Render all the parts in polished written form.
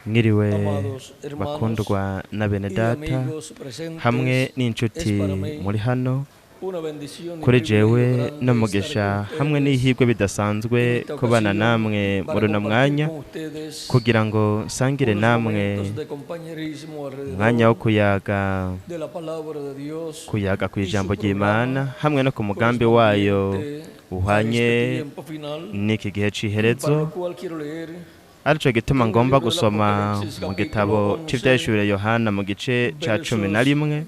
Mwiriwe bakundwa na bene data hamwe n'inshuti muri hano kuri jewe n'umugisha hamwe n'ihirwe bidasanzwe kubana namwe muri uno mwanya kugira ngo nsangire namwe umwanya wo kuyaga ku ijambo ry'Imana hamwe no ku mugambi wayo uhanye n'iki gihe c'iherezo. Arico gituma ngomba gusoma mu gitabo c'ivyahishuriwe Yohana mu gice ca 11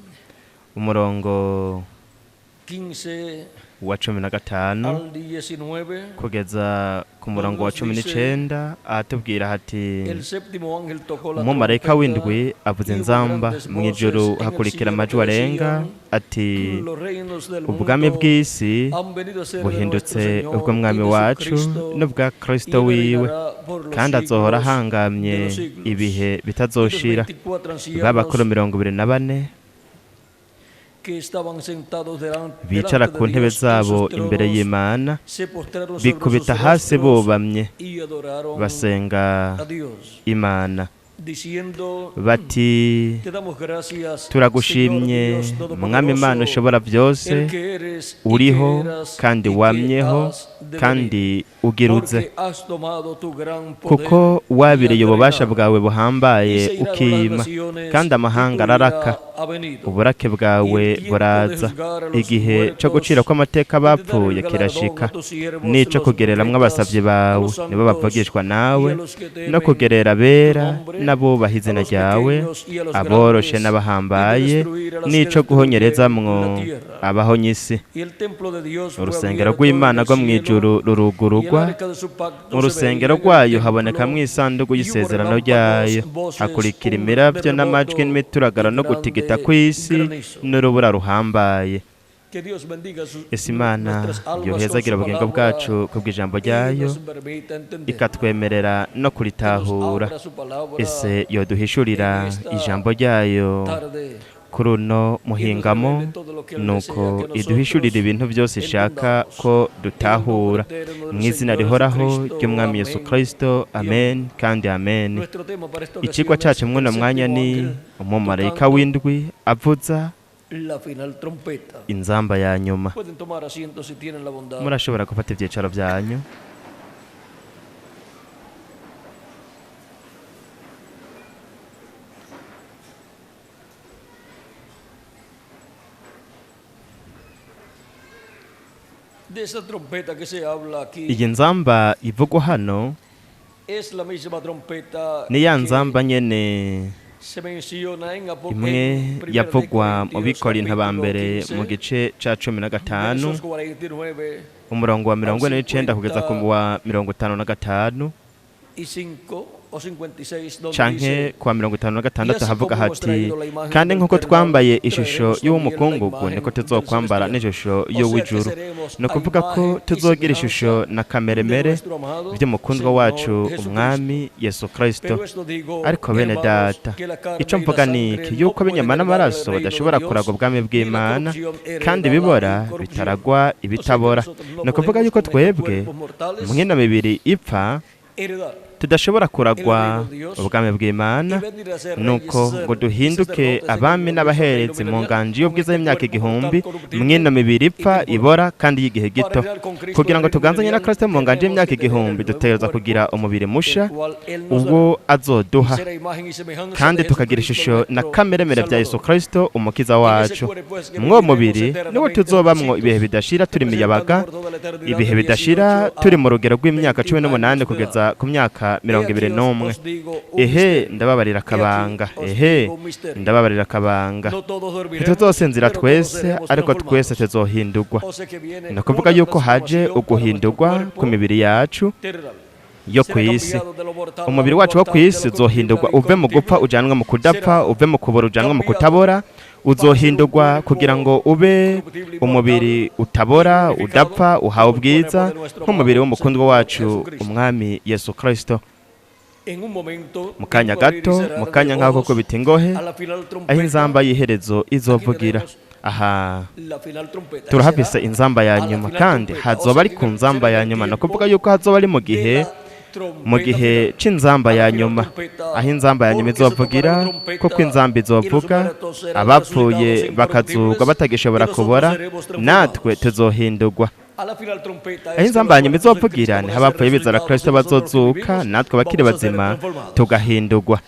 umurongo wa 15 kugeza ku murongo wa 19 ahatubwira hati umumalayika w'indwi avuza inzamba mw'ijuru hakurikira amajwi arenga ati ubwami bw'isi buhindutse ubw'umwami wacu n'ubwa Kristo wiwe kandi azohora ahangamye ibihe bitazoshira. Babakuru 24 bicara ku ntebe zabo imbere y'Imana bikubita hasi bubamye basenga Imana bati turagushimye mwami Imana ushobora byose, uriho kandi wamyeho kandi ugiruze, kuko wabiriye ububasha bwawe buhambaye ukima kandi amahanga araraka. Uburake bwawe buraza, igihe cyo gucira kw'amateka bapfuye kirashika, n'ico kugereramwo abasavyi bawe nibo bavugishwa nawe, no kugerera bera n'abubaha izina ryawe, aboroshe n'abahambaye, n'ico guhonyerezamwo abahonyisi. Urusengero rw'Imana rwo mw'ijuru rurugurugwa, mu rusengero rwayo habonekamwo isanduku y'isezerano ryayo, hakurikira imiravyo n'amajwi n'imituragaro no gutigita kw'isi n'urubura ruhambaye. Ese Imana yohezagira ubugingo bwacu kubw'ijambo ryayo, ikatwemerera no kuritahura. Ese yoduhishurira ijambo ryayo kuri uno muhingamo, nuko iduhishurira ibintu byose ishaka ko dutahura, mu izina rihoraho ry'umwami Yesu Kristo, amen kandi amen. Icigwa cacu mw'uno mwanya ni umumalayika w'indwi avuza inzamba ya nyuma. Murashobora gufata ivyicaro vyanyu. Iyi nzamba ivugwa hano ni ya nzamba nyene imwe yavugwa mu Bikorinto ba mbere mu gice ca 15 umurongo wa 49 kugeza ku wa 55 canke kwa 56 havuga hati kandi nk'uko twambaye ishusho y'umukungugu niko tuzokwambara n'ishusho y'uw'ijuru. No kuvuga ko tuzogira ishusho na kameremere by'umukundwa wacu umwami Yesu Kristo. Ariko bene data, ico mvuga niki yuko binyama n'amaraso badashobora kuraga ubwami bw'Imana, kandi bibora bitaragwa ibitabora. No kuvuga yuko twebwe mw'ino mibiri ipfa tudashobora kuragwa ubwami bw'Imana, nuko ngo duhinduke abami n'abaherezi mu nganji y'ubwiza y'imyaka 1000 mw'ino mibiri ipfa ibora kandi y'igihe gito. Kugira ngo tuganzanye na Kristo mu nganji y'imyaka 1000 dutegerezwa kugira umubiri musha ubwo azoduha, kandi tukagira ishusho na kameremere bya Yesu Kristo umukiza wacu. Mwo mubiri niwo tuzobamwo ibihe bidashira turi miyabaga, ibihe bidashira turi mu rugero rw'imyaka 18 kugeza ku myaka 21. Ehe ndababarira akabanga, ehe ndababarira akabanga. Ntituzosenzira twese, ariko twese tuzohindurwa. No kuvuga yuko haje uguhindurwa ku mibiri yacu yo kw'isi. Umubiri wacu wo kw'isi uzohindurwa, uve mu gupfa ujanwa mu kudapfa, uve mu kubora ujanwa mu kutabora. Uzohindurwa kugira ngo ube umubiri utabora, udapfa, uhawe ubwiza nk'umubiri w'umukundwa wacu umwami Yesu Kristo. Mu kanya gato, mu kanya nk'ako kubita ingohe, aho inzamba y'iherezo izovugira. Aha turahafise inzamba ya nyuma, kandi hazoba ari ku nzamba ya nyuma. No kuvuga yuko hazoba ari mu gihe mu gihe c'inzamba ya nyuma, aho inzamba ya nyuma izovugira, kuko inzamba izovuga abapfuye bakazugwa batagishobora kubora, natwe tuzohindurwa. Aho inzamba ya nyuma izovugira niho abapfuye bizera Kristo bazozuka, natwe abakiri bazima tugahindurwa.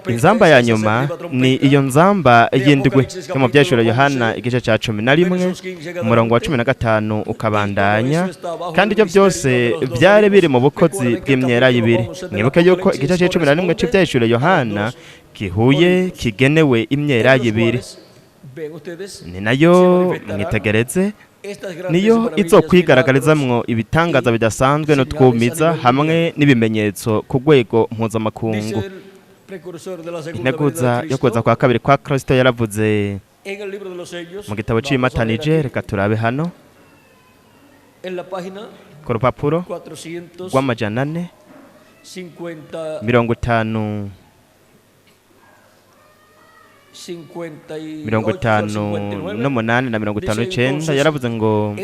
Inzamba ya nyuma ni iyo nzamba y'indwi yo mu byahishuro Yohana igice ca 11 umurongo wa 15 ukabandanya, kandi ibyo byose byari biri mu bukozi bw'imyera y'ibiri. Mwibuke yuko igice ca 11 cy'ibyahishuro Yohana kigenewe imyera y'ibiri, ni nayo mwitegereze, niyo izokwigaragarizamwo ibitangaza bidasanzwe n'utwumiza hamwe n'ibimenyetso ku rwego mpuzamakungu. Integuza yo kuza kwa kabiri kwa Kristo yaravuze mu gitabo cy'imatanije, reka turabe hano ku rupapuro rw'amajana 450 58 na 59 yaravuze ngo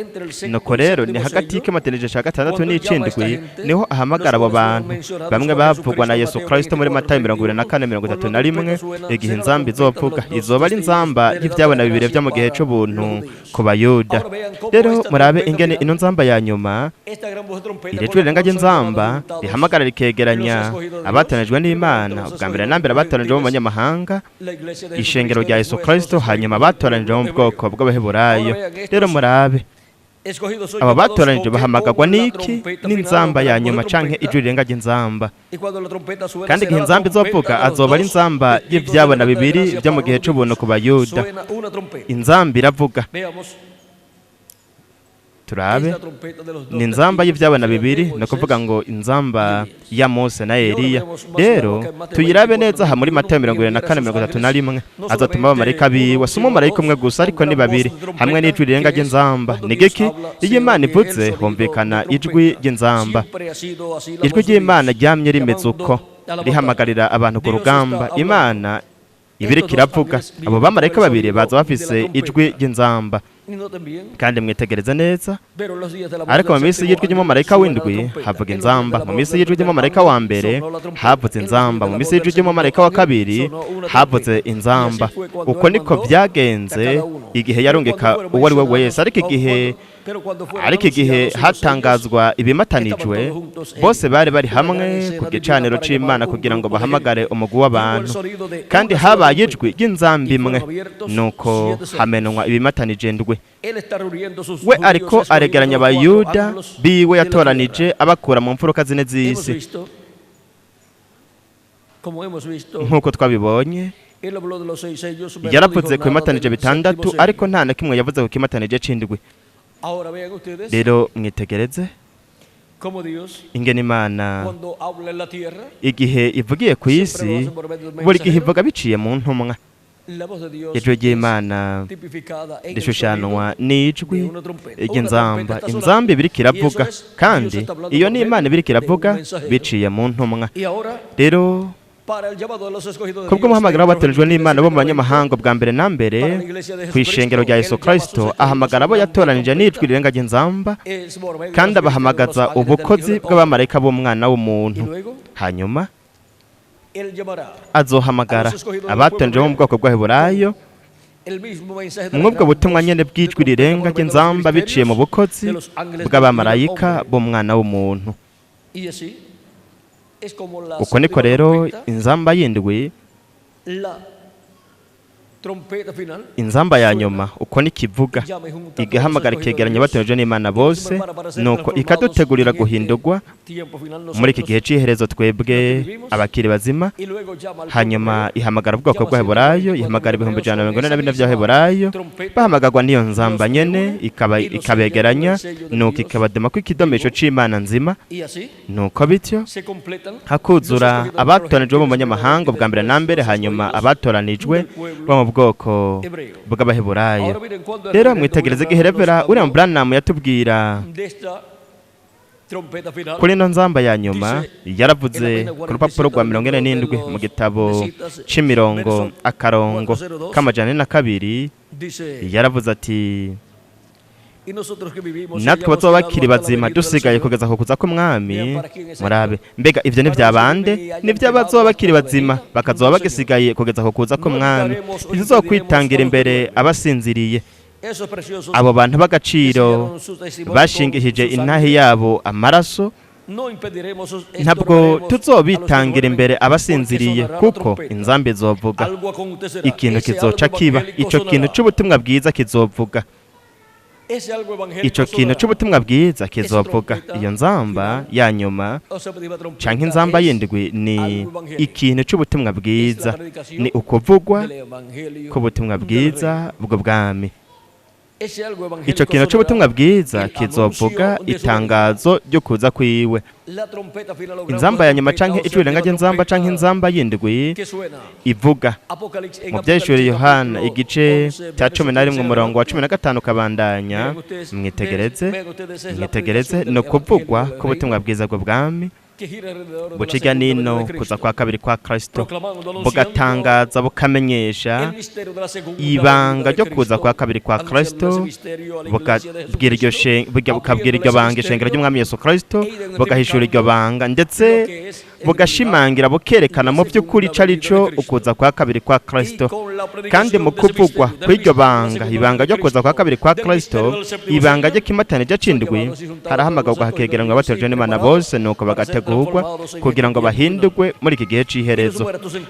nuko rero ni hagati y'ikimatanije ca 6 n'icindwi niho ahamagara abo bantu bamwe bavugwa na Yesu Kristo muri Matayo 24:31, igihe inzamba izovuga izoba ari inzamba y'ivyabona bibiri vyo mu gihe c'ubuntu ku Bayuda. Rero murabe ingene ino nzamba ya nyuma irejwe renga ry'inzamba rihamagara rikegeranya abatanijwe n'Imana, ubwa mbere na mbere abatanijwe mu banyamahanga, ishengero rya Yesu Kristo, hanyuma abatoranije mu bwoko bw'abaheburayo. Rero murabe aba batoranije bahamagagwa n'iki? N'inzamba ya nyuma canke ijwi rirenga ry'inzamba. Kandi igihe inzamba izovuga azoba ari inzamba y'ivyabona bibiri vyo mu gihe c'ubuntu ku Bayuda. Inzamba iravuga, turabe ni inzamba y'ivyabona bibiri, no kuvuga ngo inzamba ya Mose na Eliya. Rero tuyirabe neza ha muri Matayo 24:31, azatuma abamarayika biwe, si umumarayika umwe gusa ariko ni babiri, hamwe n'ijwi rirenga ry'inzamba. Nigiki? Iyo Imana ivuze humvikana ijwi ry'inzamba. Ijwi ry'Imana ryamye rimeze uko, rihamagarira abantu ku rugamba. Imana ibiriko iravuga, abo bamarayika babiri baza bafise ijwi ry'inzamba. Kandi mwitegereze neza, ariko mu minsi y'ijwi ry'umumarayika w'indwi havuga inzamba, mu minsi y'ijwi ry'umumarayika wa mbere havuze inzamba, mu minsi y'ijwi ry'umumarayika wa kabiri havuze inzamba. Uko niko byagenze igihe yarungika uwo ari we wese, ariko igihe hatangazwa ibimatanijwe, bose bari bari hamwe ku gicaniro c'Imana kugira ngo bahamagare umugwi w'abantu, kandi habaye ijwi ry'inzamba imwe, nuko hamenwa ibimatanije ndwi. We ariko aregeranya Abayuda biwe yatoranije abakura mu mfuruka zine z'isi. Nk'uko twabibonye, yaravuze ku bimatanije bitandatu, ariko nta na kimwe yavuze ku kimatanije c'indwi. Rero mwitegereze ingene Imana igihe ivugiye ku isi, buri gihe ivuga biciye mu ntumwa. Ijwi ry'Imana rishushanwa n'ijwi ry'inzamba. Inzamba ibiriko iravuga, kandi iyo ni Imana ibiriko iravuga biciye mu ntumwa. Rero kubwo muhamagara w'abatoranijwe n'Imana bo mu banyamahanga, bwa mbere na mbere ku ishengero rya Yesu Kristo ahamagara abo yatoranije n'ijwi rirenga ry'inzamba, kandi abahamagaza ubukozi bw'abamarayika b'Umwana w'umuntu. Hanyuma azohamagara abatanije mu bwoko bw'abaheburayo mwubwo butumwa nyene bw'ijwi rirenga ry'inzamba biciye mu bukozi bw'abamarayika b'Umwana w'umuntu. Uko niko rero inzamba y'indwi, inzamba ya nyuma, uko nikivuga igahamagara ikegeranya abatanije n'Imana bose, nuko ikadutegurira guhindurwa muri iki gihe c'iherezo twebwe abakiri bazima. Hanyuma ihamagara ubwoko bw'abaheburayo, ihamagara 144 by'abaheburayo, bahamagarwa n'iyo nzamba nyene, ikabegeranya, nuko ikabadema ko ikidomesho c'Imana nzima. Nuko bityo hakuzura abatoranijwe mu banyamahanga bwa mbere na mbere, hanyuma abatoranijwe bo mu bwoko bw'abaheburayo. Rero mwitegereze igihe Revera William Branham yatubwira kuri ino nzamba ya nyuma, yaravuze ku rupapuro rwa 47 mu gitabo c'imirongo akarongo k'amajana 42, yaravuze ati natwe bazoba bakiri bazima dusigaye kugeza ku kuza k'umwami. Murabe, mbega ivyo ni vyabande? Ni vy'abazoba bakiri bazima bakazoba bagisigaye kugeza ku kuza k'umwami. Ntituzokwitangira imbere abasinziriye. Abo bantu b'agaciro bashingishije intahe yabo amaraso, ntabwo tuzobitangira imbere abasinziriye, kuko inzamba izovuga, ikintu kizoca kiba, ico kintu c'ubutumwa bwiza kizovuga, ico kintu c'ubutumwa bwiza kizovuga. Iyo nzamba ya nyuma canke inzamba y'indwi ni ikintu c'ubutumwa bwiza, ni ukuvugwa k'ubutumwa bwiza bwo bwami. Ico kintu c'ubutumwa bwiza kizovuga itangazo ryo kuza kwiwe. Inzamba ya nyuma canke ijwi rirenga ry'inzamba canke inzamba y'indwi ivuga mu vyahishuriye Yohana igice cya 11 umurongo wa 15 kabandanya. Mwitegereze no kuvugwa k'ubutumwa bwiza bwo bwami buciga nino kuza kwa kabiri kwa Kristo, bugatangaza bukamenyesha ibanga ryo kuza kwa kabiri kwa Kristo, bukabwira iryo banga ishengero ry'umwami Yesu Kristo, bugahishura iryo banga ndetse bugashimangira bukerekana mu by'ukuri carico ukuza kwa kabiri kwa Kristo. Kandi mu kuvugwa kw'iryo banga, ibanga ryo kuza kwa kabiri kwa Kristo, ibanga ry'ikimatanije c'indwi, harahamagazwa hakegeranwa abatojwe n'Imana bose, nuko bagategurwa kugira ngo bahindurwe muri iki gihe c'iherezo.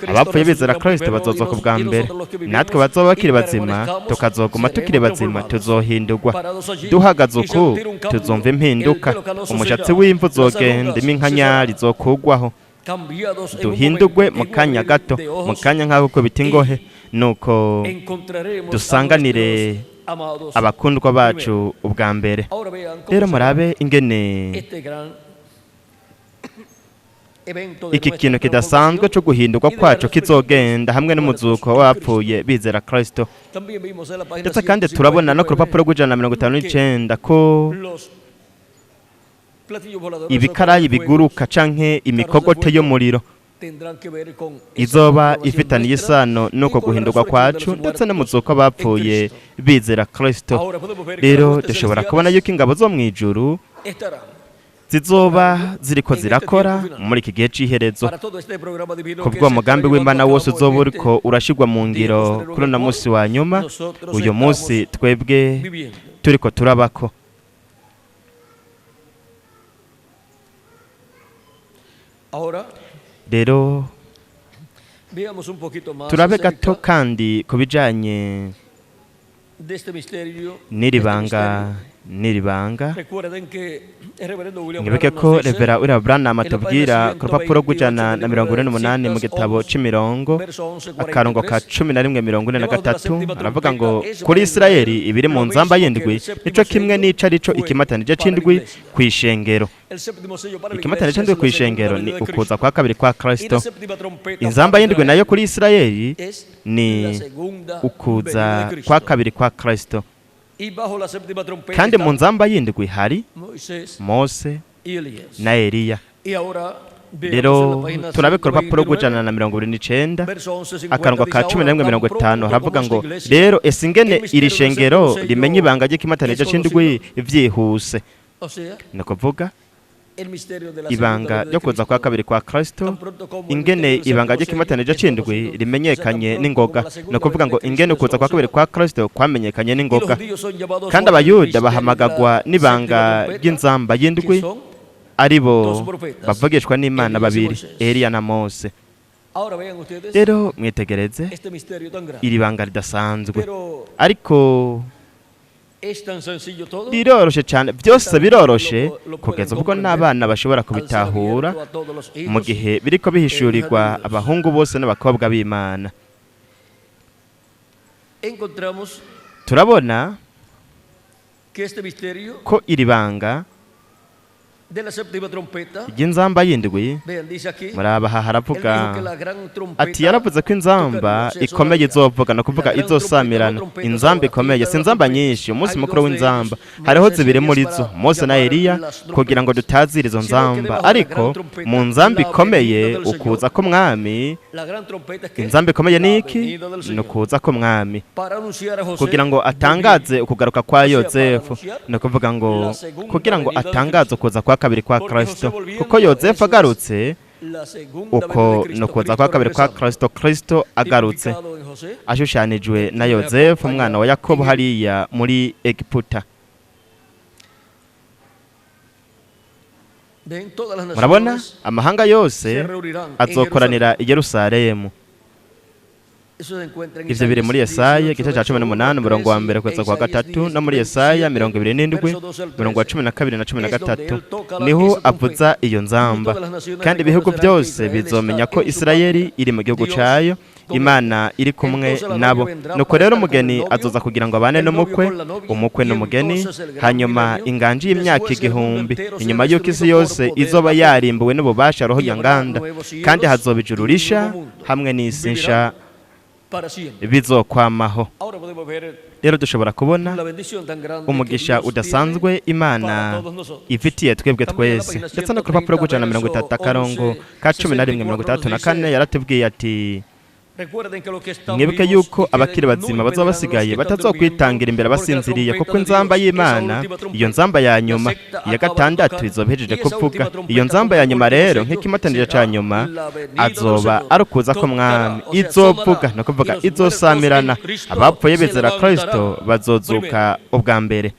Abapfuye bizera Kristo bazozoka ubwa mbere, natwe bazoba bakiri bazima tukazoguma tukiri bazima, tuzohindurwa. Duhagaze uku tuzumva impinduka, umushatsi w'imvu uzogenda, iminkanyari izokugwaho, duhindurwe mu kanya gato, mu kanya nk'aho kubita ingohe, nuko dusanganire abakundwa bacu ubwa mbere. Rero murabe ingene iki kintu kidasanzwe cyo guhindurwa kwacu kizogenda hamwe n'umuzuko w'abapfuye bizera Kristo. Ndetse kandi turabona no ku rupapuro rw'159 ko ibikarayi biguruka canke imikogote y'umuriro izoba ifitaniye isano nuko guhindurwa kwacu ndetse n'umuzuko w'abapfuye bizera Kristo. Rero dushobora kubona yuko ingabo zo mw'ijuru zizoba ziriko zirakora muri iki gihe c'iherezo, kubwo mugambi w'Imana wose uzoba uriko urashigwa mu ngiro kuri uno munsi wa nyuma, uyu munsi twebwe turiko turabako. Rero turabe gato kandi kubijanye n'iribanga. Nibeke ko Revera William Branham atubwira ku rupapuro rw'148 mu gitabo c'imirongo akarongo ka 11:43, aravuga ngo kuri Isirayeli ibiri mu nzamba y'indwi nico kimwe n'icarico ikimatanije c'indwi kw'ishengero. Ikimatanije c'indwi kw'ishengero ni ukuza kwa kabiri kwa Kristo. Inzamba y'indwi nayo kuri Isirayeli ni ukuza kwa kabiri kwa Kristo. Kandi mu nzamba y'indwi hari Mose na Eliya. Rero turabe ku rupapuro rw'129 akarongo ka 11:50 haravuga ngo rero ese ingene iri shengero rimenye ibanga ry'ikimatanije c'indwi vyihuse. Ni kuvuga ibanga ryo kuza kwa kabiri kwa Kristo, ingene ibanga ry'ikimatanije c'indwi rimenyekanye n'ingoga. No kuvuga ngo ingene kuza kwa kabiri kwa Kristo kwamenyekanye n'ingoga. Kandi abayuda bahamagagwa n'ibanga ry'inzamba y'indwi, aribo bavugishwa n'Imana babiri, Eliya na Mose. Rero mwitegereze iri banga ridasanzwe, ariko biroroshe cyane, byose biroroshe kugeza ubwo n'abana bashobora kubitahura mu gihe biriko bihishurirwa abahungu bose n'abakobwa b'Imana. Turabona ko iri banga ry'inzamba y'indwi. Muraba aha haravuga ati yaravuze ko inzamba ikomeye izovuga, no kuvuga izosamirana. Inzamba ikomeye si inzamba nyinshi. Umunsi mukuru w'inzamba hariho zibiri muri zo, Mose na Eliya, kugira ngo tutazira izo nzamba. Ariko mu nzamba ikomeye ukuza k'umwami, inzamba ikomeye ni iki? Ni ukuza k'umwami kugira ngo atangaze ukugaruka kwa Yozefu, no kuvuga ngo kugira ngo atangaze ukuza kwa kabiri kwa Kristo, kuko Yozefu agarutse uko no kuza kwa kabiri kwa Kristo. Kristo agarutse ashushanijwe na Yozefu umwana wa Yakobo hariya muri Egiputa. Murabona amahanga yose azokoranira i Yerusalemu. Ivyo biri muri Yesaya igice ca 18 umurongo wa mbere kugeza kwa gatatu, no muri Yesaya 27 umurongo wa 12 na 13 niho avuza iyo nzamba. Kandi ibihugu byose bizomenya ko Isirayeli iri mu gihugu cayo, Imana iri kumwe nabo. Nuko rero umugeni azoza kugira ngo abane n'umukwe, umukwe n'umugeni. Hanyuma inganji y'imyaka 1000 inyuma y'uko isi yose izoba yarimbuwe n'ububasha roho nyanganda, kandi hazoba ijuru risha hamwe n'isi nsha bizokwamaho. Rero dushobora kubona umugisha udasanzwe Imana ifitiye twebwe twese. Ndetse no ku rupapuro rw'130 akarongo ka 11:34 yaratubwiye ati mwibuke yuko abakiri bazima bazoba basigaye batazokwitangira imbere basinziriye, kuko inzamba y'Imana, iyo nzamba ya nyuma ya gatandatu izoba ihejeje kuvuga. Iyo nzamba ya nyuma rero nk'ikimatanije ca nyuma azoba ari ukuza k'umwami. Izovuga no kuvuga izosamirana. Abapfuye bizera Kristo bazozuka ubwa mbere.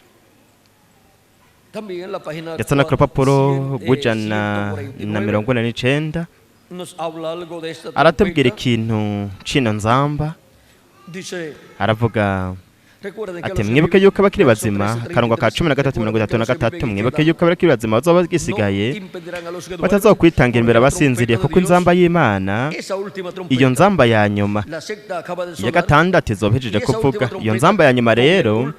Ndetse no ku rupapuro rw'149 aratubwira ikintu c'ino nzamba. Aravuga ati mwibuke yuko abakiri bazima, karongwa ka 13:33, mwibuke yuko abakiri bazima bazoba bagisigaye batazokwitangira imbere basinziriye, kuko inzamba y'Imana, iyo nzamba ya nyuma ya gatandatu izoba ihejeje kuvuga. Iyo nzamba ya nyuma rero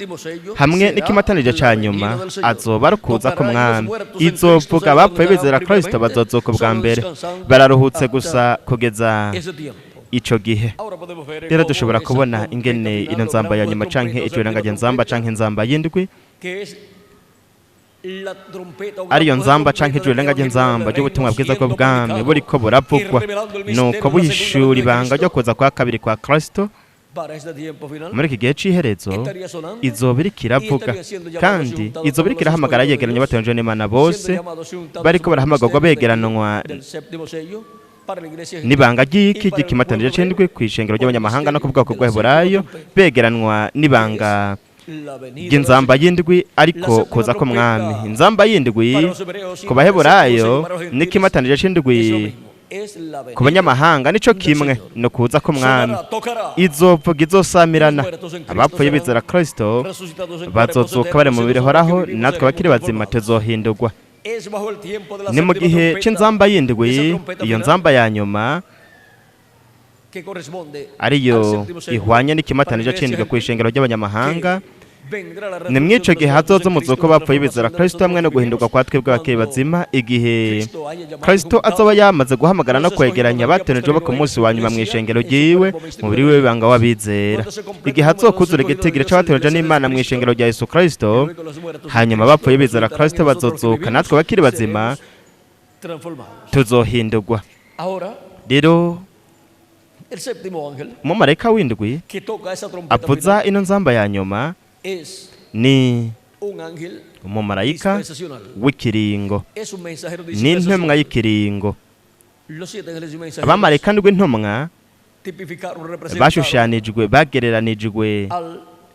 hamwe n'ikimatanije ca nyuma azoba ari ukuza k'umwami. Izovuga abapfuye bizera Kristo bazozuka ubwa mbere. Bararuhutse gusa kugeza ico gihe. Rero dushobora kubona ingene ino nzamba ya nyuma canke ijuranganje nzamba canke inzamba y'indwi ariyo nzamba canke ijuranganje nzamba ry'ubutumwa bwiza bwo bwami buriko buravugwa, nuko buhishura ibanga ryo kuza kwa kabiri kwa Kristo muri iki gihe c'iherezo. Izoba iriko iravuga, kandi izoba iriko irahamagara yegeranye batonje n'Imana bose, bariko barahamagarwa begeranwa nibanga ry'iki ry'ikimatanije c'indwi kw'ishengero ry'abanyamahanga no ku bwoko bw'Abaheburayo, begeranwa nibanga ry'inzamba y'indwi ariko kuza k'umwami. Inzamba y'indwi ku Baheburayo n'ikimatanije c'indwi ku banyamahanga nico kimwe no kuza k'umwami. Izovuga izosamirana. Abapfuye bizera Kristo bazozuka bari mu mubiri horaho, natwe bakiri bazima tuzohindurwa. Ni mu gihe c'inzamba y'indwi, iyo nzamba ya nyuma ariyo ihwanye n'ikimatanije c'indwi kw'ishengero ry'abanyamahanga. Ni mw'ico gihe hazoza umuzuko bapfuye bizera Kristo hamwe no guhindurwa kwa twebwe abakiri bazima, igihe Kristo azoba yamaze guhamagara no kwegeranya abatonejwe bo ku munsi wa nyuma mw'ishengero ryiwe, mubiri wiwe banga w'abizera. Igihe hazokuzura igitigiri c'abatoneje n'Imana mw'ishengero rya Yesu Kristo, hanyuma abapfuye bizera Kristo bazozuka, natwe bakiri bazima tuzohindurwa. Rero umumarayika w'indwi avuza ino nzamba ya nyuma ni umumarayika w'ikiringo, ni intumwa y'ikiringo. Abamarayika ndwi intumwa bashushanijwe,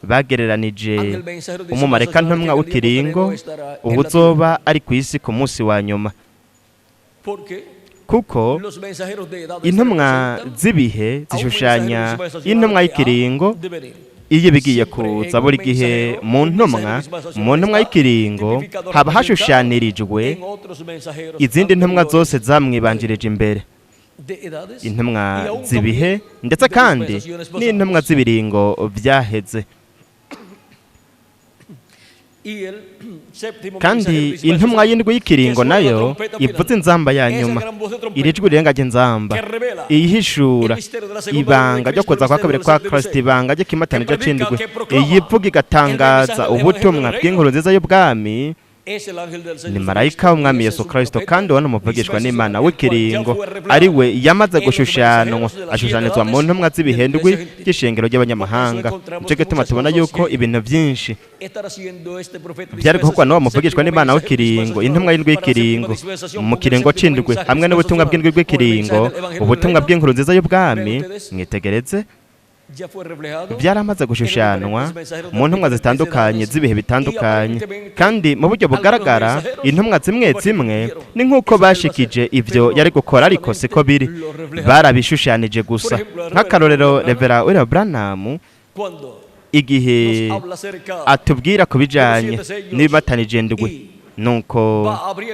bagereranije umumarayika ntumwa w'ikiringo ubuzoba ari ku isi ku munsi wa nyuma, kuko intumwa z'ibihe zishushanya intumwa y'ikiringo iyo bigiye kuza. Buri gihe mu ntumwa y'ikiringo haba hashushanirijwe izindi ntumwa zose zamwibanjirije imbere, intumwa z'ibihe ndetse kandi n'intumwa z'ibiringo byaheze. kandi intumwa y'indwi y'ikiringo nayo ivuze inzamba ya nyuma, iri jwi rirenga ry'inzamba iyihishura ibanga ryo kuza kwa kabiri kwa Kristo, ibanga ry'ikimatanije c'indwi, iyi ivuga igatangaza ubutumwa bw'inkuru nziza y'ubwami, ni marayika w'umwami Yesu Kristo, kandi uwo n'umuvugishwa n'Imana w'ikiringo, ari we yamaze gushushanwa, ashushanizwa mu ntumwa z'ibihendwi by'ishengero ry'abanyamahanga. Nico gituma tubona yuko ibintu byinshi byari gukorwa n'uwo muvugishwa n'Imana w'ikiringo, intumwa y'indwi y'ikiringo mu kiringo c'indwi, hamwe n'ubutumwa bw'indwi bw'ikiringo, ubutumwa bw'inkuru nziza y'ubwami. Mwitegereze, byaramaze gushushanwa mu ntumwa zitandukanye z'ibihe bitandukanye, kandi mu buryo bugaragara intumwa zimwe zimwe ni nk'uko bashikije ivyo yari gukora, ariko siko biri, barabishushanije gusa. Nk'akarorero, Revera William Branham igihe atubwira ku bijanye n'ibimatanije indwi, nuko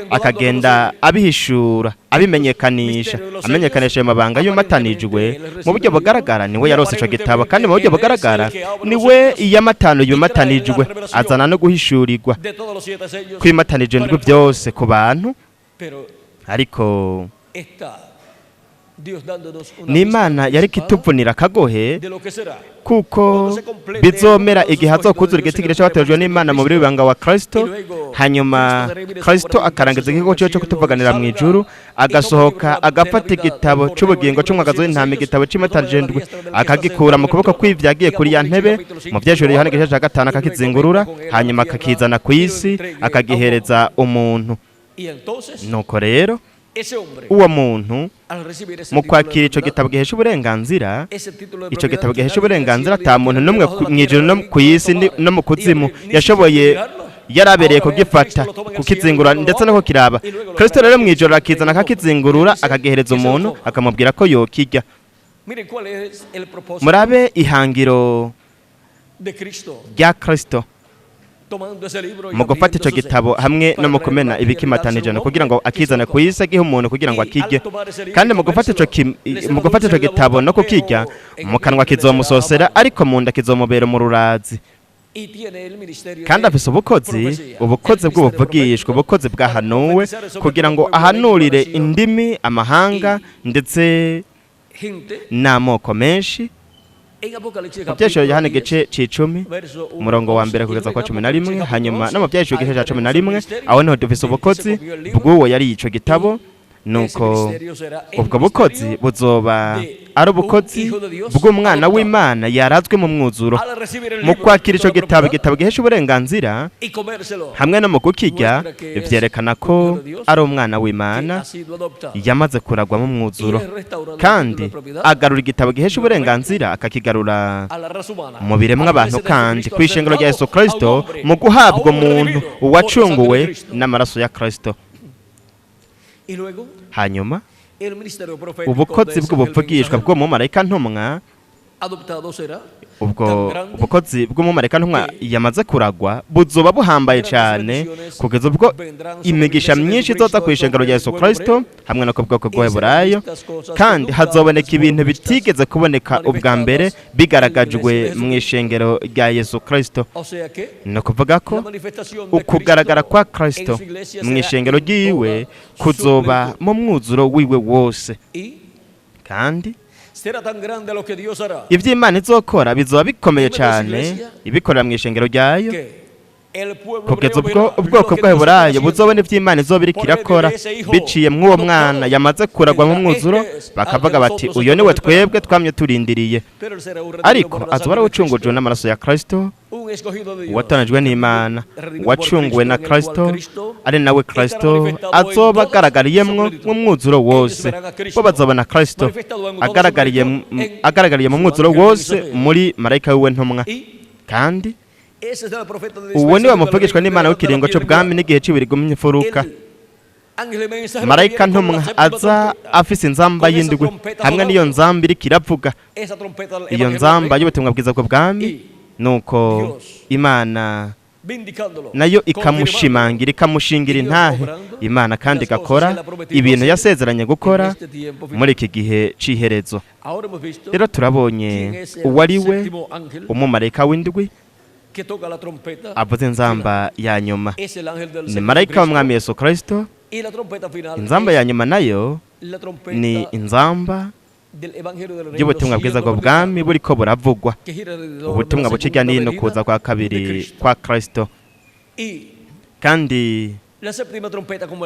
akagenda abihishura, abimenyekanisha, amenyekanisha ayo mabanga y'umatanijwe mu buryo bugaragara. Niwe yarose ico gitabo, kandi mu buryo bugaragara niwe iyamatanije y'umatanijwe, azana no guhishurirwa kw'imatanije indwi byose ku bantu. Ariko n'Imana yari kituvunira akagohe, kuko bizomera igihe hazokuzura igitigiri c'abatojwe n'Imana mu bibanga wa Kristo, hanyuma Kristo akarangiza igikorwa cyo kutuvuganira mu ijuru, agasohoka agafata igitabo c'ubugingo c'umwagazo w'intama, igitabo c'imatanije indwi, akagikura mu kuboko kw'ivyo yagiye kuri ya ntebe mu vyejuru Yohana igice ca 5, akakizingurura, hanyuma akakizana ku isi, akagihereza umuntu. Nuko rero uwo muntu mu kwakira ico gitabo gihesha uburenganzira, ico gitabo gihesha uburenganzira ata muntu n'umwe mw'ijuru no ku isi no mu kuzimu yashoboye, yarabereye kugifata, kukizingura ndetse no kukiraba. Kristo rero mw'ijoro akizana akakizingurura, akagihereza umuntu, akamubwira ko yokirya. Murabe ihangiro rya Kristo mu gufata ico gitabo hamwe no mu kumena ibikimatanije, kugira ngo akizane ku isi agihe umuntu kugira ngo akirye, kandi mu gufata ico gitabo no kukirya, mu kanwa kizomusosera, ariko mu nda kizomubera mu rurazi. Kandi afise ubukozi bw'ubuvugishwa, ubukozi bwahanuwe, kugira ngo ahanurire indimi, amahanga ndetse n'amoko menshi. Mu byeshuro Yohana igice c'icumi umurongo wa mbere kugeza kwa 11, hanyuma no mu byeshuro igice ca 11, aho niho dufise ubukozi bw'uwo yari ico gitabo. Nuko ubwo bukozi buzoba ari ubukozi bw'umwana w'Imana yarazwe mu mwuzuro, mu kwakira ico gitabo, igitabo gihesha uburenganzira hamwe no mu kukirya, vyerekana ko ari umwana w'Imana yamaze kuragwa mu mwuzuro, kandi agarura igitabo gihesha uburenganzira, akakigarura mu biremwa abantu, kandi kw'ishengero rya Yesu Kristo, mu guhabwa umuntu uwacunguwe n'amaraso ya Kristo. Hanyuma ubukozi bw'ubuvugishwa bw'umumarayika ntumwa, ubwo ubukozi bw'umumarayika ntumwa yamaze kuragwa buzoba buhambaye cyane, kugeza ubwo imigisha myinshi izoza ku ishengero rya Yesu Kristo hamwe no ku bwoko bw'Aburayo, kandi hazoboneka ibintu bitigeze kuboneka ubwa mbere bigaragajwe mu ishengero rya Yesu Kristo. No kuvuga ko ukugaragara kwa Kristo mu ishengero ryiwe kuzoba mu mwuzuro wiwe wose, kandi ivyo Imana izokora bizoba bikomeye cyane, ibikorera mu ishengero ryayo, kugeza ubwo ubwoko bw'Aburayo buzobona ivyo Imana izoba iriko irakora biciye mw'uwo mwana yamaze kuragwa mu mwuzuro, bakavuga bati uyo niwe twebwe twamye turindiriye. Ariko azoba ari ucungujwe n'amaraso ya Kristo, uwatanijwe n'Imana, wacunguwe na Kristo, ari nawe Kristo azoba agaragariyemwo mu mwuzuro wose. Bo bazobona Kristo agaragariye mu mwuzuro wose muri marayika wiwe ntumwa, kandi uwo niwe muvugishwa n'Imana w'ikiringo c'ubwami n'igihe c'ibirigo m'imfuruka. Marayika ntumwa aza afise inzamba y'indwi, hamwe n'iyo nzamba iriko iravuga, iyo nzamba y'ubutumwa bwiza bw'ubwami. Nuko Imana nayo ikamushimangira, ikamushingira intahe, Imana kandi igakora ibintu yasezeranye gukora muri iki gihe c'iherezo. Rero turabonye uwari we umumarayika w'indwi, avuza inzamba ya nyuma ni marayika w'umwami Yesu Kristo. Inzamba ya nyuma nayo ni inzamba y'ubutumwa bwiza bw'ubwami buriko buravugwa, ubutumwa buciga nino kuza kwa kabiri kwa Kristo. Kandi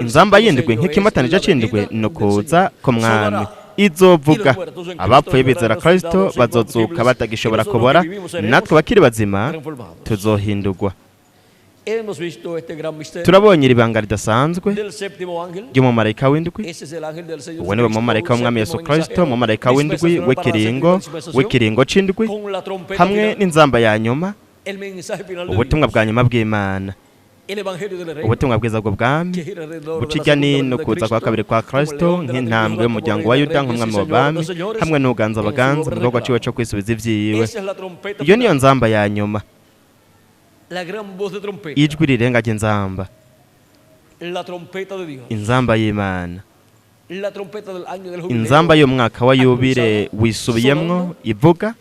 inzamba yindwi nk'ikimatanije c'indwi no kuza ku mwami izovuga abapfuye bizera Kristo bazozuka batagishobora kubora, natwe bakiri bazima tuzohindurwa. Turabonye ibanga ridasanzwe ry'umumalayika w'indwi. Uwo niwe mumalayika w'umwami Yesu Kristo, umumalayika w'indwi w'ikiringo c'indwi, hamwe n'inzamba ya nyuma, ubutumwa bwa nyuma bw'Imana, ubutumwa bwiza bw'ubwami buciga nino kuza kwa kabiri kwa Kristo nk'intambwe y'umuryango wa Yuda nk'umwami w'abami, hamwe n'uganza abaganza mu gikorwa ciwe co kwisubiza ivyiwe. Iyo niyo nzamba ya nyuma, ijwi rirenga ry'inzamba, inzamba y'Imana, inzamba y'umwaka wa yubile wisubiyemwo ivuga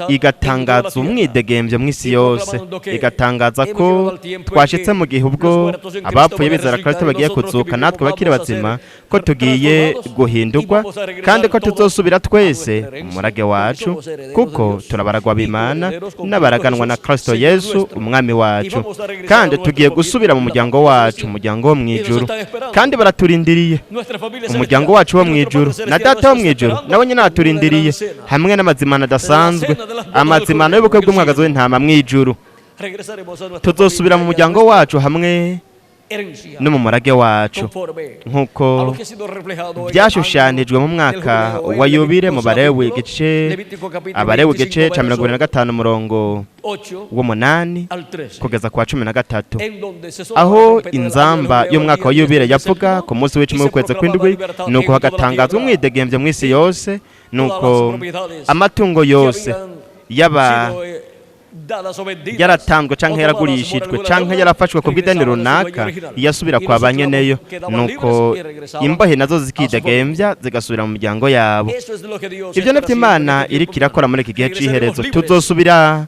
igatangaza umwidegemvyo mw'isi yose, igatangaza ko twashitse mu gihe ubwo abapfuye bizera Kristo bagiye kuzuka, natwe bakiri bazima ko tugiye guhindurwa, kandi ko tuzosubira twese umurage wacu, kuko turabaragwa b'Imana n'abaraganwa na Kristo Yesu umwami wacu, kandi tugiye gusubira mu muryango wacu, umuryango wo mw'ijuru. Kandi baraturindiriye umuryango wacu wo mw'ijuru, na Data wo mw'ijuru nawe nyene aturindiriye, hamwe n'amazimano adasanzwe, amazimano y'ubukwe bw'umwagazi w'intama mw'ijuru. Tuzosubira mu muryango wacu hamwe no mu murage wacu, nk'uko byashushanijwe mu mwaka wa yubile mu Balewi igice ca 25 umurongo w'umunani kugeza kwa 13, aho inzamba y'umwaka wa yubile yavuga ku munsi w'icumi w'ukwezi kw'indwi, nuko hagatangazwa umwidegemvyo mw'isi yose, nuko amatungo yose yaba yaratanzwe canke yaragurishijwe canke yarafashwe ku bw'ideni runaka yasubira kwa banyeneyo, nuko imbohe nazo zikidegemvya zigasubira mu miryango yabo. Ivyo nivyo Imana iriko irakora muri iki gihe c'iherezo. Tuzosubira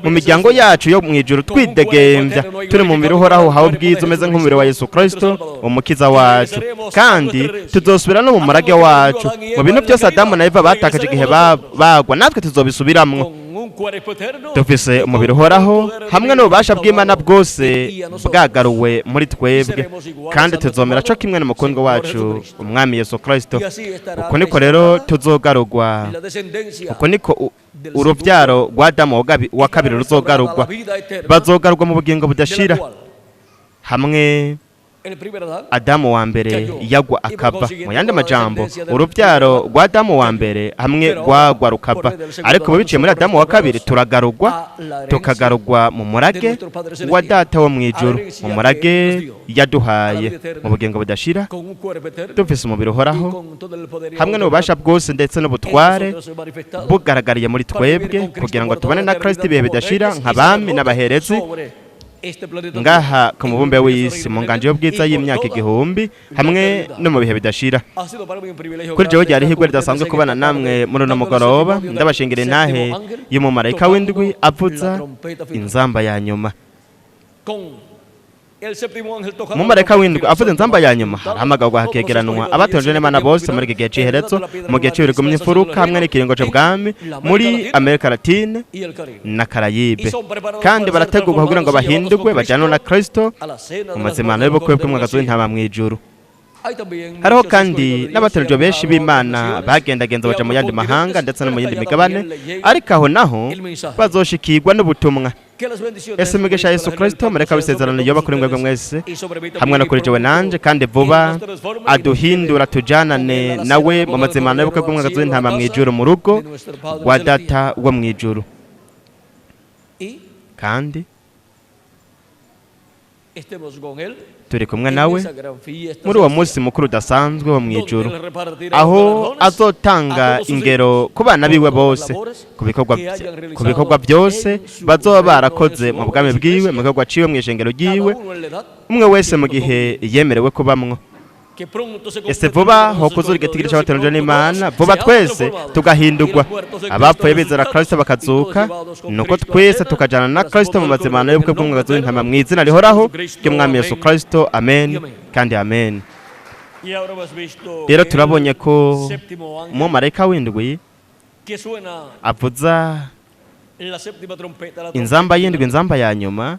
mu miryango yacu yo mw'ijuru twidegemvya, turi mu mubiri uhoraho hawe bwiza umeze nk'umubiri wa Yesu Kristo umukiza wacu, kandi tuzosubira no mu murage wacu. Mu bintu byose Adamu na Eva batakaje igihe bagwa, natwe tuzobisubiramwo dufise umubiri uhoraho hamwe n'ububasha bw'Imana bwose bwagaruwe muri twebwe, kandi tuzomera co kimwe n'umukundwa wacu umwami Yesu Kristo. Uko niko rero tuzogarurwa, uko niko uruvyaro rwa Adamu wa kabiri ruzogarurwa, bazogarurwa mu bugingo budashira, hamwe Adamu wa mbere yagwa akava. Mu yandi majambo, uruvyaro rwa Adamu wa mbere hamwe rwagwa rukava, ariko biciye muri Adamu wa kabiri turagarurwa, tukagarurwa mu murage wa Data wo mw'ijuru, mu murage yaduhaye mu bugingo budashira, dufise umubiri uhoraho hamwe n'ububasha bwose ndetse n'ubutware bugaragariye muri twebwe, kugira ngo tubane na Kristo ibihe bidashira nk'abami n'abaherezi ngaha ku mubumbe w'isi, mu nganje y'ubwiza y'imyaka 1000 hamwe no mu bihe bidashira. Kuri jewe ryari ihirwe ridasanzwe kubana namwe muri uno mugoroba, ndabashingira intahe y'umumalayika w'indwi avuza inzamba ya nyuma. Umumalayika w'indwi avuza inzamba ya nyuma, harahamagagwa hakegeranwa abatonje n'Imana bose muri iki gihe c'iherezo, mu gihe c'ibirgo my'imfuruka hamwe n'ikiringo c'ubwami muri Amerika Latine na Karayibe, kandi barategurwa kugira ngo bahindurwe bajanwe na Kristo mu mazimano y'ubukwe bw'umwagazi w'intama mw'ijuru. Hariho kandi n'abatorejwe benshi b'Imana bagendagenza baja mu yandi mahanga ndetse no mu yindi migabane, ariko aho naho bazoshikirwa n'ubutumwa. Ese imigisha ya Yesu Kristo mareka w'isezerano yoba kuri mwebwe mwese hamwe no kuri jewe nanje, kandi vuba aduhindura tujanane nawe mu mazimano y'ubukwe bw'umwagazi w'intama mw'ijuru, mu rugo rwa Data wo mw'ijuru. Kandi turi kumwe nawe muri uwo munsi mukuru udasanzwe wo mw'ijuru, aho azotanga ingero ku bana biwe bose ku bikorwa byose bazoba barakoze mu bwami bwiwe, mu gikorwa ciwe mw'ishengero ryiwe, umwe wese mu gihe yemerewe kubamwo. ese vuba hokuzura igitigiri cy'abateranije n'Imana, vuba twese tugahindurwa abapfuye bizera Kristo bakazuka, nuko twese tukajana na Kristo mu mazimano y'ubukwe bw'umwagazi w'intama mu izina rihoraho ry'umwami Yesu Kristo. Amen kandi amen. Rero turabonye ko umumalayika w'indwi avuza inzamba y'indwi, inzamba ya nyuma,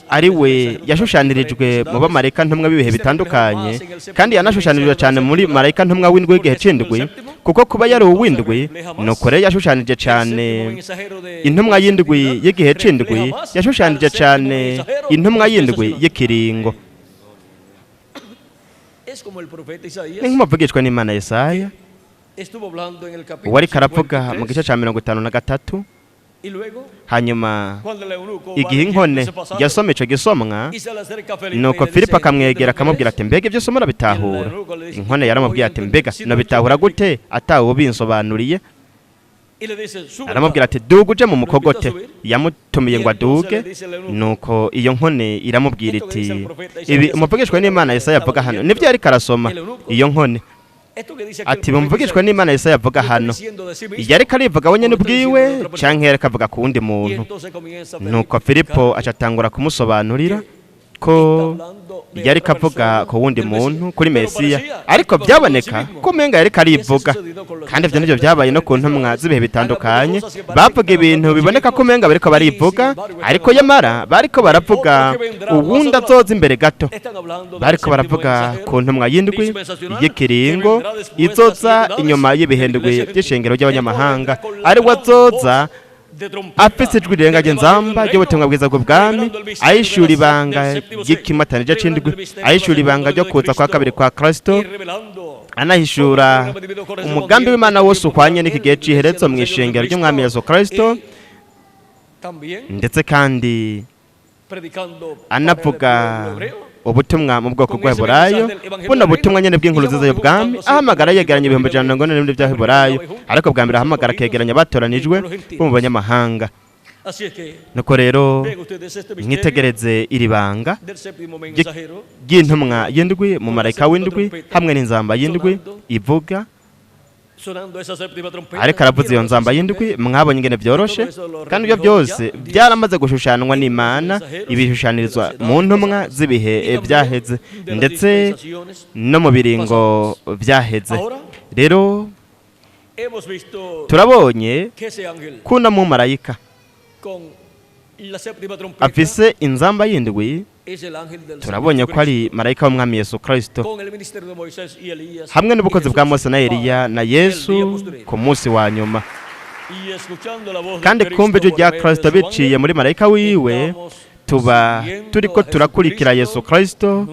ari we yashushanirijwe mu bamarayika ntumwa b'ibihe bitandukanye, kandi yanashushanirijwe cyane muri marayika ntumwa w'indwi w'igihe c'indwi, kuko kuba yari uw'indwi nuko rero yashushanije cyane intumwa y'indwi y'igihe c'indwi, yashushanije cyane intumwa y'indwi y'ikiringo. Ni nk'umuvugishwa n'Imana Yesaya uwari karavuga mu gice cya 53, hanyuma igihe inkone yasoma ico gisomwa, nuko Filipo akamwegera akamubwira ati mbega ibyo somo urabitahura? Inkone yaramubwiye ati mbega nabitahura gute atawe ubinsobanuriye? Aramubwira ati duga uje mu mukogote. Yamutumiye ngo aduge, nuko iyo nkone iramubwira iti ibi umuvugishwa n'Imana Yesaya avuga hano nibyo yari karasoma. Iyo nkone ati bumvugishwa n'Imana Yesaya avuga hano yari karivuga wenyine ubwiwe canke yari kavuga ku wundi muntu? Nuko Filipo acatangura kumusobanurira ko yari kavuga ku wundi muntu, kuri Mesiya, ariko byaboneka ko umenga yari karivuga. Kandi ivyo nivyo byabaye no ku ntumwa z'ibihe bitandukanye, bavuga ibintu biboneka ko umenga bariko barivuga, ariko yamara bariko baravuga uwundi azoza imbere gato. Bariko baravuga ku ntumwa y'indwi y'ikiringo izoza inyuma y'ibihindurwe by'ishengero ry'abanyamahanga, ari we azoza afise ijwi rirenga ry'inzamba ry'ubutumwa bwiza bw'ubwami, ayishura ibanga ry'ikimatanije c'indwi, ayishura ibanga ryo kuza kwa kabiri kwa Kristo, anahishura umugambi w'Imana wose uhwanye n'iki gihe c'iherezo mu ishengero ry'umwami Yesu Kristo, ndetse kandi anavuga ubutumwa mu bwoko bw'Aburayo, buno butumwa nyene bw'inkuru nziza y'ubwami, ahamagara yegeranya 140 by'Aburayo, ariko bwa mbere ahamagara kegeranya batoranijwe bo mu banyamahanga. Nuko rero mwitegereze iri banga ry'intumwa y'indwi, mu marayika w'indwi hamwe n'inzamba y'indwi ivuga, ariko aravuze iyo nzamba y'indwi. Mwabonye ingene byoroshe, kandi ibyo byose byaramaze gushushanwa n'Imana, ibishushanyirizwa mu ntumwa z'ibihe byaheze ndetse no mu biringo byaheze. Rero turabonye kuna mu marayika afise inzamba y'indwi, turabonye ko ari marayika w'umwami Yesu Kristo, hamwe n'ubukozi bwa Mose na Eliya na Yesu ku munsi wa nyuma. Kandi kumva ijwi rya Kristo biciye muri marayika wiwe, tuba turiko turakurikira Yesu Kristo,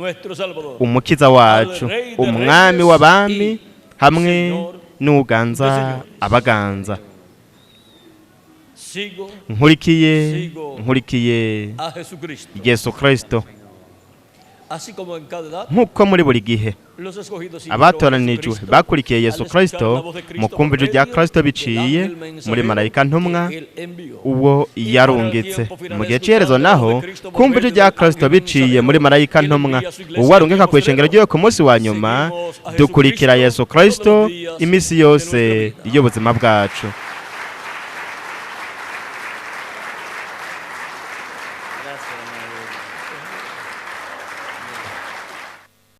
umukiza wacu, umwami w'abami hamwe n'uganza abaganza. nkurikiye Yesu Kristo, nk'uko muri buri gihe abatoranijwe bakurikiye Yesu Kristo mu kumva ijwi rya Kristo biciye muri marayika ntumwa uwo yarungitse. Mu gihe cy'iherezo naho kumva ijwi rya Kristo biciye muri marayika ntumwa uwo arungika ku ishengero ryo ku munsi wa nyuma, dukurikira Yesu Kristo imisi yose y'ubuzima bwacu.